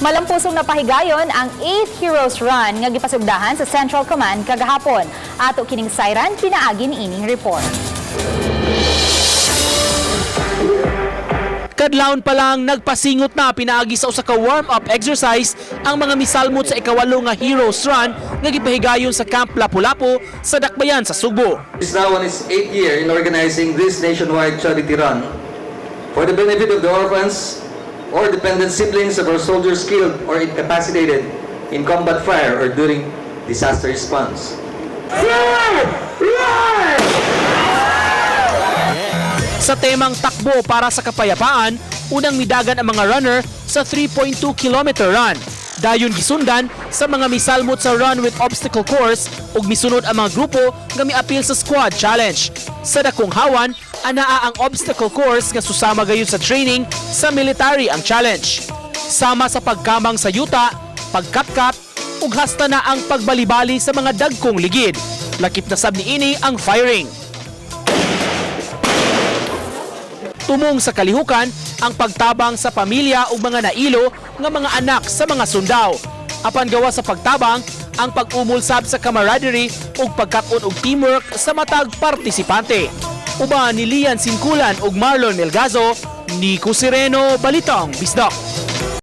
Malampusong napahigayon ang 8th Heroes Run nga gipasugdahan sa Central Command kagahapon. Ato kining sayran pinaagi ni ining report. Kadlawon pa lang nagpasingot na pinaagi sa usa ka warm-up exercise ang mga misalmot sa ikawalo nga Heroes Run nga gipahigayon sa Camp Lapu-Lapu sa Dakbayan sa Subo. This now on its 8th year in organizing this nationwide charity run for the benefit of the orphans or dependent siblings of our soldiers killed or incapacitated in combat fire or during disaster response. Sa temang takbo para sa kapayapaan, unang midagan ang mga runner sa 3.2 kilometer run. Dayon gisundan sa mga misalmot sa run with obstacle course ug misunod ang mga grupo nga miapil sa squad challenge. Sa dakong hawan, anaa ang obstacle course nga susama gayon sa training sa military ang challenge. Sama sa pagkamang sa yuta, pagkapkap ug hasta na ang pagbalibali sa mga dagkong ligid. Lakip na sab niini ang firing. Tumong sa kalihukan ang pagtabang sa pamilya ug mga nailo nga mga anak sa mga sundao. Apan gawa sa pagtabang ang pag-umulsab sa camaraderie ug pagkat-on og teamwork sa matag partisipante. Uban ni Lian Sinkulan ug Marlon Melgazo, Nico Sireno, Balitang Bisdak.